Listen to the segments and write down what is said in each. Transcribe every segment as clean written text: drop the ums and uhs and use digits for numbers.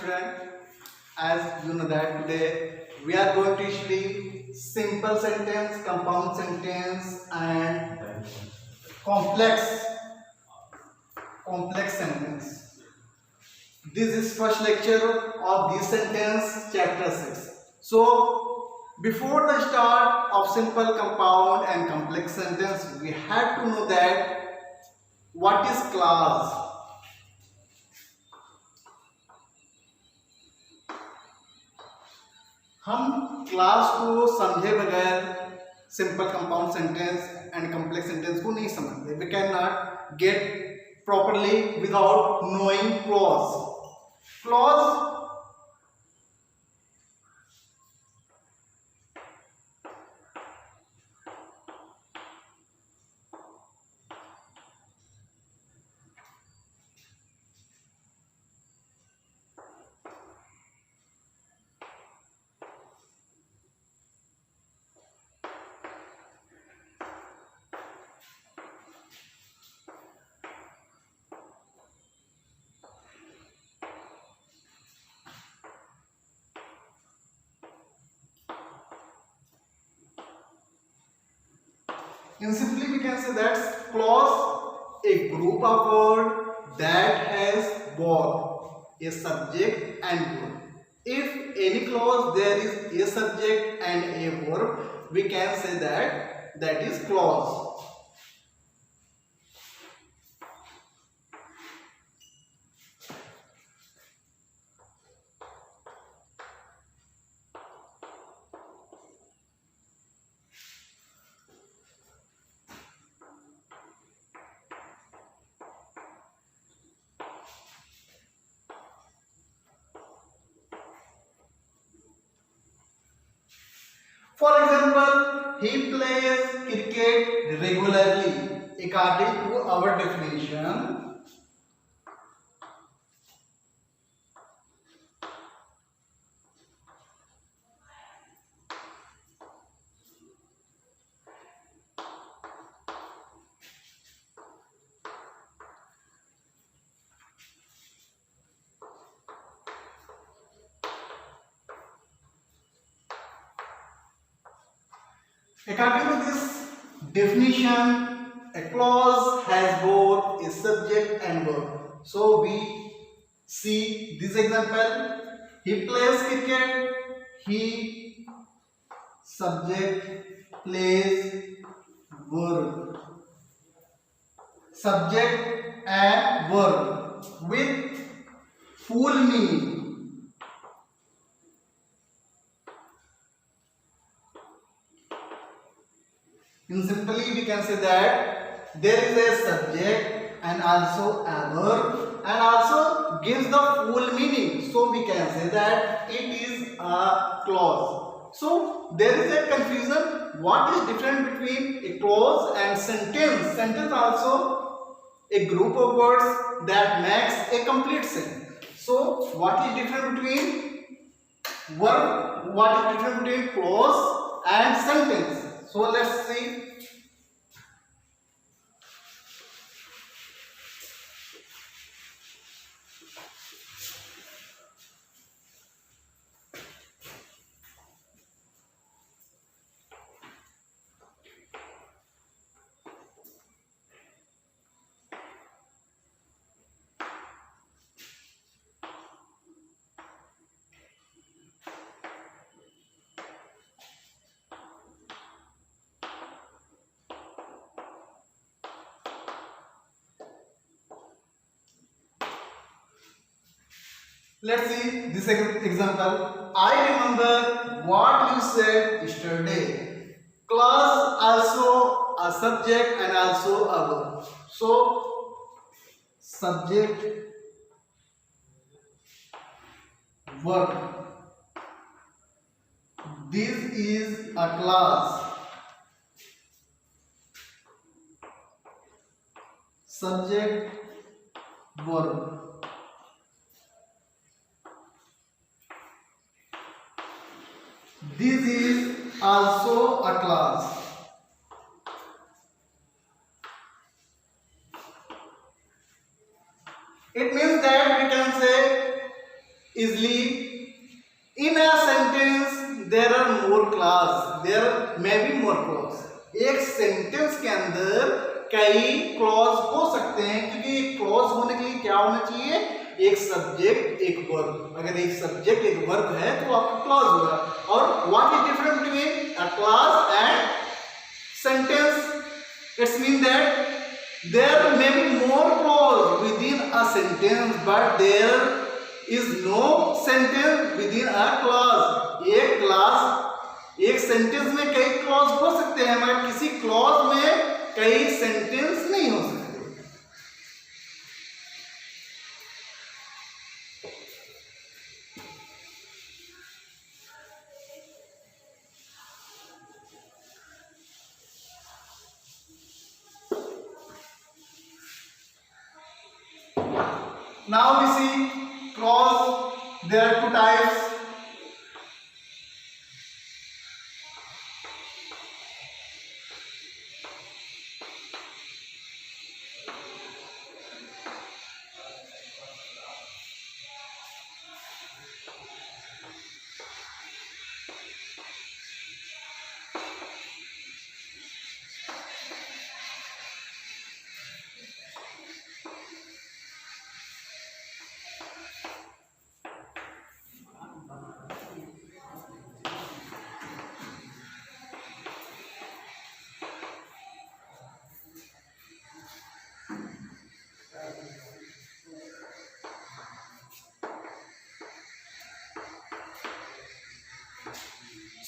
friend. As you know that today we are going to study simple sentence, compound sentence, and complex sentence. This is first lecture of this sentence, chapter 6. So before the start of simple, compound, and complex sentence, we have to know that what is clause. हम class को समझे बगैर simple compound sentence and complex sentence को नहीं समझते. We can not get properly without knowing clause. In simply we can say that clause a group of words that has both a subject and verb. If any clause there is a subject and a verb, we can say that is clause. For example, he plays cricket regularly according to our definition. According to this definition, a clause has both a subject and verb. So we see this example. He plays cricket. He subject plays verb. Subject and verb with full meaning. In simply we can say that there is a subject and also a verb and also gives the full meaning. So we can say that it is a clause. So there is a confusion. What is different between a clause and sentence? Sentence also a group of words that makes a complete sentence. So what is different between verb? What is different between clause and sentence? So let's see. Let's see this example. I remember what you said yesterday. Clause also a subject and also a verb. So subject, verb. This is a clause. Subject, verb. This is also a clause. It means that we can say easily. In a sentence there are more clause, there may be more clause. एक sentence के अंदर कई clause हो सकते हैं, क्योंकि एक clause होने के लिए क्या होना चाहिए, एक सब्जेक्ट एक वर्ब. अगर एक सब्जेक्ट एक वर्ब है तो आपका क्लॉज होगा. और what is difference between a clause and sentence? It's mean that there may be more clause within a sentence but there is no sentence within a clause. एक class एक sentence में कई clause हो सकते हैं मगर किसी क्लॉज में कई सेंटेंस नहीं हो सकते. Now we see clause. There are two types.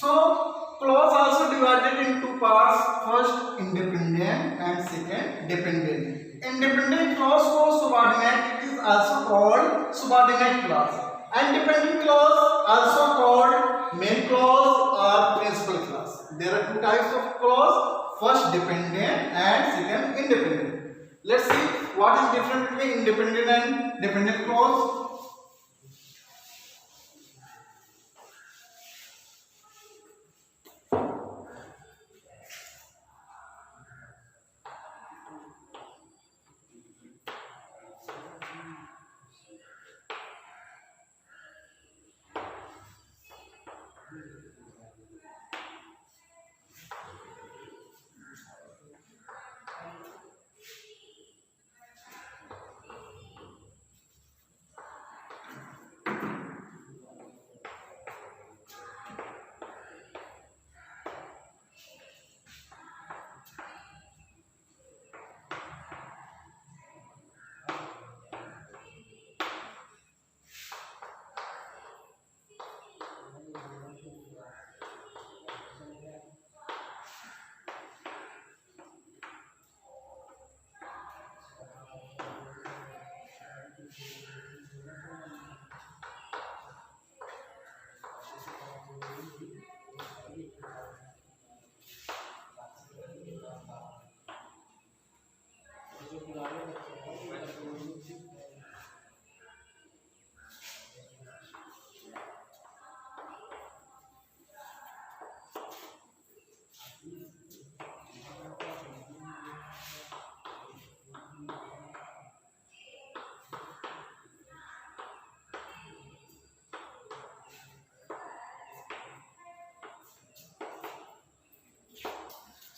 So clause also divided in two parts. First independent and second dependent. Independent clause को subordinate, it is also called subordinate clause. And dependent clause also called main clause or principal clause. There are two types of clause. First dependent and second independent. Let's see what is difference between independent and dependent clause.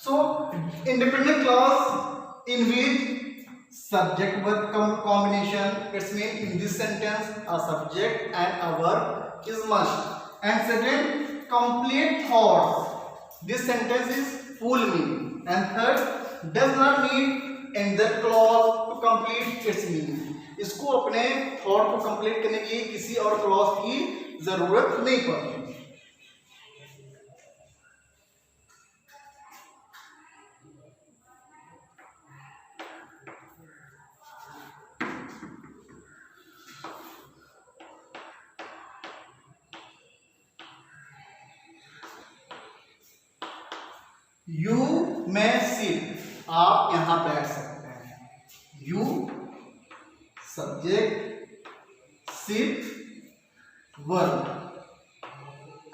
So independent clause in which subject verb combination, it's mean in this sentence a subject and a verb is must. And second, complete thoughts, this sentence is full meaning. And third, does not need another clause to complete its meaning. इसको अपने thought को complete करने के लिए किसी और clause की जरूरत नहीं पड़ती. यू में सिट, आप यहां बैठ सकते हैं. You subject, sit verb,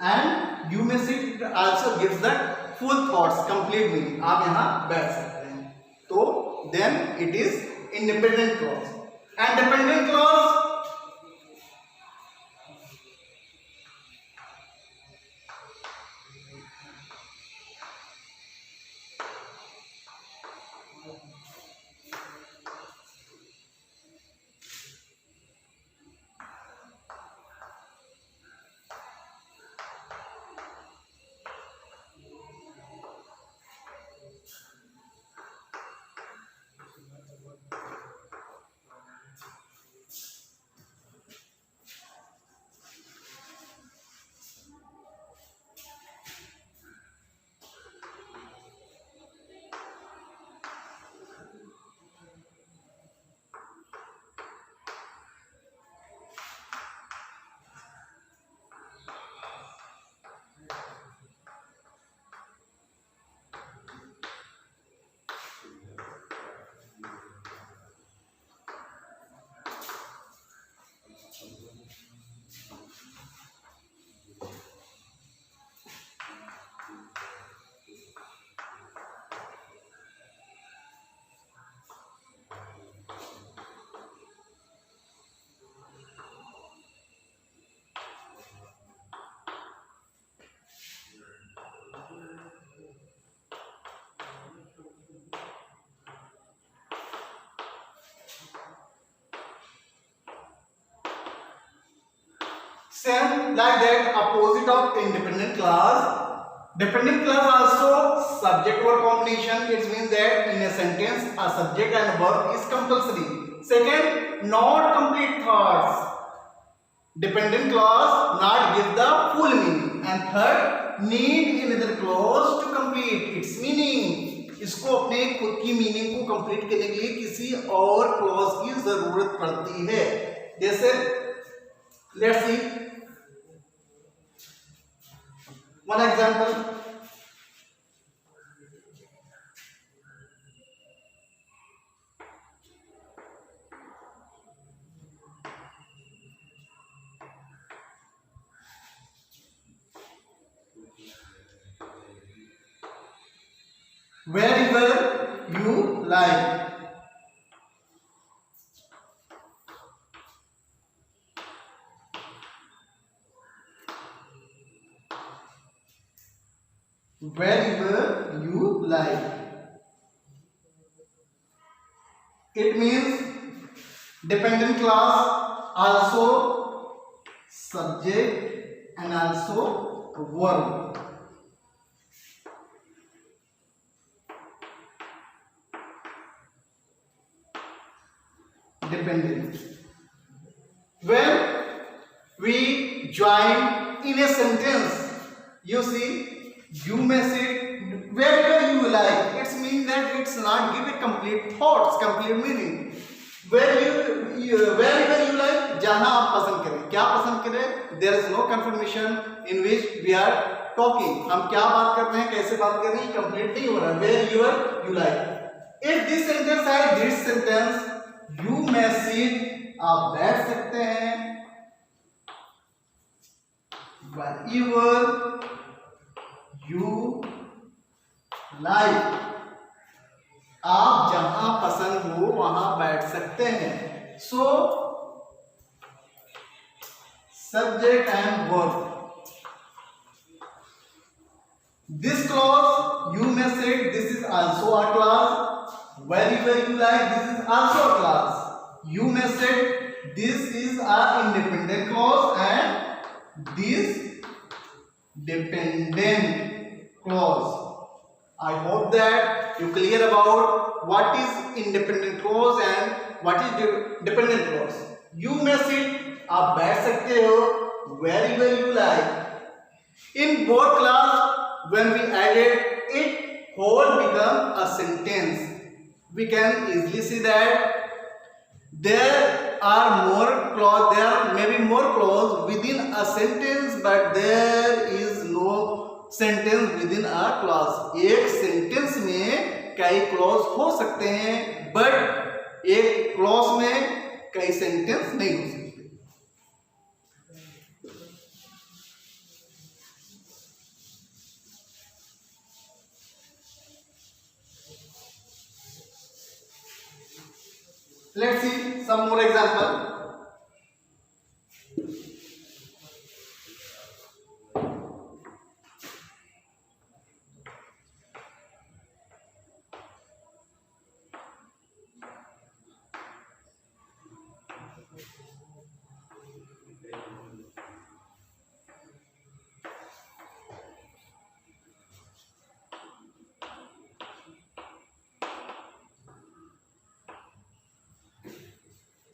and you में sit also gives the full thoughts, complete meaning. आप यहां बैठ सकते हैं. तो then it is independent clause. And dependent clause Same like that, opposite of independent clause. Dependent clause also subject verb combination. It means that in a sentence a subject and verb is compulsory. Second, not complete thoughts. Dependent clause not give the full meaning. And third, need another clause to complete its meaning. इसको अपने खुद की meaning को complete करने के लिए किसी और क्लॉज की जरूरत पड़ती है. जैसे let's see one example. Wherever you like. Wherever you like. It means dependent clause also subject and also verb. Dependent. When we join in a sentence, you see, you may say wherever you like. It means that it's not give a complete thoughts, complete meaning. Wherever you like, जहाँ आप पसंद करें. क्या पसंद करें? There is no confirmation in which we are talking. हम क्या बात कर रहे हैं, कैसे बात कर रहे हैं, complete नहीं हो रहा है. Wherever you like. If this sentence है, this sentence, you may sit, आप बैठ सकते हैं. Wherever you like, आप जहां पसंद हो वहां बैठ सकते हैं. So subject and verb. This clause you may say this is also a clause. Wherever you like, this is also a clause. You may say this is an independent clause and this dependent clause. I hope that you clear about what is independent clause and what is dependent clause. You may sit, आप बैठ सकते हो. Wherever you like. In both clause, when we added it, whole become a sentence. We can easily see that there are more clause, there may be more clause within a sentence, but there is no sentence within a clause. एक sentence में कई clause हो सकते हैं, but एक clause में कई sentence नहीं हो सकते. Let's see some more example.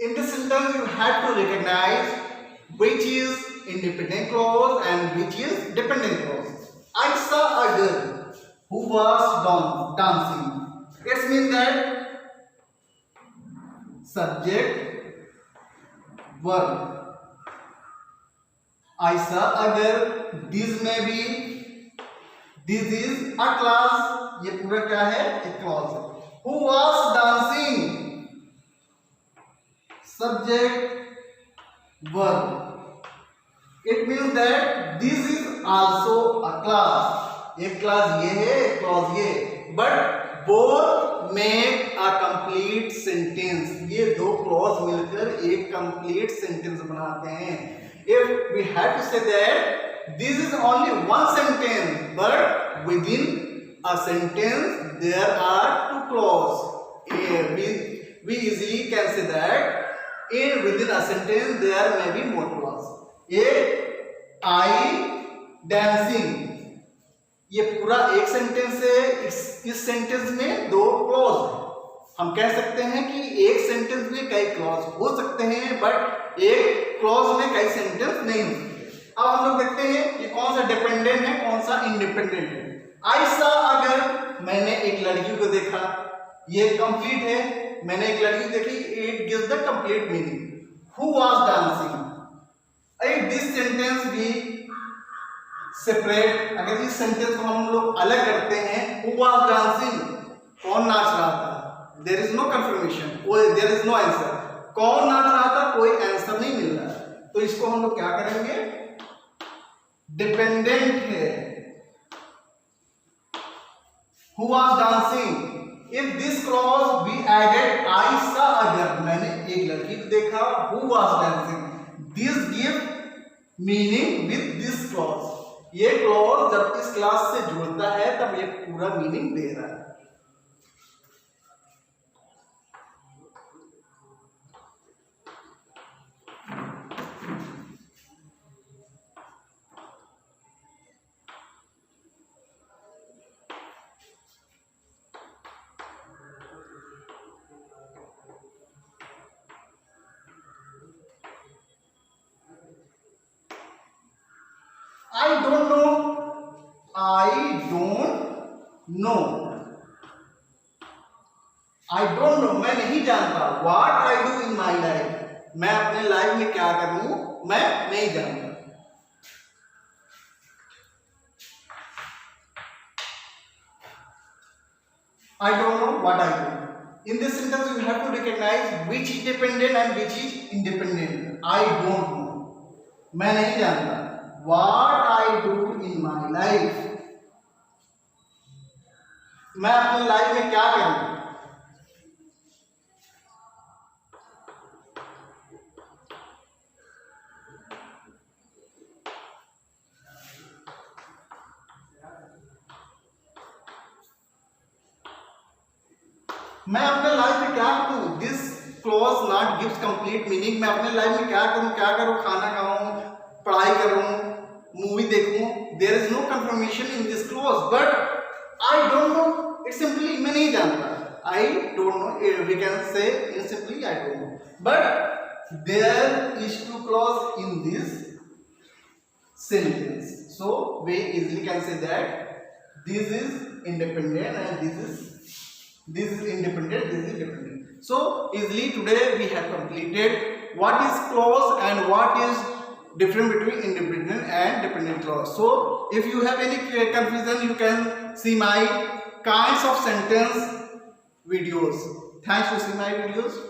In this sentence, you have to recognize which is independent clause and which is dependent clause. I saw a girl who was dancing. It means that subject, verb. I saw a girl. This may be. This is a clause. ये पूरा क्या है? एक clause है. Who was dancing? Subject, verb. It means that this is also a clause. एक clause ये है, एक clause ये. But both make a complete sentence. ये दो clause मिलकर एक complete sentence बनाते हैं. If we have to say that this is only one sentence, but within a sentence there are two clauses. We easily can say that within a sentence there may be more clause. A I dancing, ये पूरा एक sentence है। इस sentence में दो clause है। हम कह सकते हैं कि एक सेंटेंस में कई क्लॉज हो सकते हैं, बट एक क्लॉज में कई सेंटेंस नहीं हो सकते। अब हम लोग देखते हैं कि कौन सा डिपेंडेंट है, कौन सा इंडिपेंडेंट है। ऐसा अगर मैंने एक लड़की को देखा, ये कंप्लीट है। मैंने एक लड़की देखी, it gives the complete meaning. Who was dancing, if this sentence भी सेपरेट, अगर इस सेंटेंस को हम लोग अलग करते हैं, हु वाज डांसिंग, कौन नाच रहा था, there is no confirmation, there is no answer. कौन नाच रहा था, कोई आंसर नहीं मिल रहा। तो इसको हम लोग क्या करेंगे, डिपेंडेंट है। Who was dancing, if this clause be added, I saw अगर, मैंने एक लड़की को देखा, who was dancing, this give meaning with this clause. ये क्लॉज जब इस क्लास से जुड़ता है तब ये पूरा मीनिंग दे रहा है। I don't know, I don't know, I don't know, मैं नहीं जानता। What I do in my life, मैं अपने लाइफ में क्या करूं, मैं नहीं जानता। I don't know what I do. In this sentence you have to recognize which is dependent and which is independent. I don't know, मैं नहीं जानता। What I do in my life, मैं अपनी लाइफ में क्या करूं। मैं अपने लाइफ में क्या करूं, this clause not gives complete meaning. मैं अपने लाइफ में क्या करूं, खाना खाऊं, पढ़ाई करूं, मूवी देखूं, there is no confirmation in this clause, but I don't know, it simply मैं नहीं जानता। I don't know, we can say in simply I don't know, but there is two clause in this sentence, so we easily can say that this is independent and this is independent, this is dependent. So easily today we have completed what is clause and what is different between independent and dependent clause. So if you have any confusion, you can see my kinds of sentence videos. Thanks to see my videos.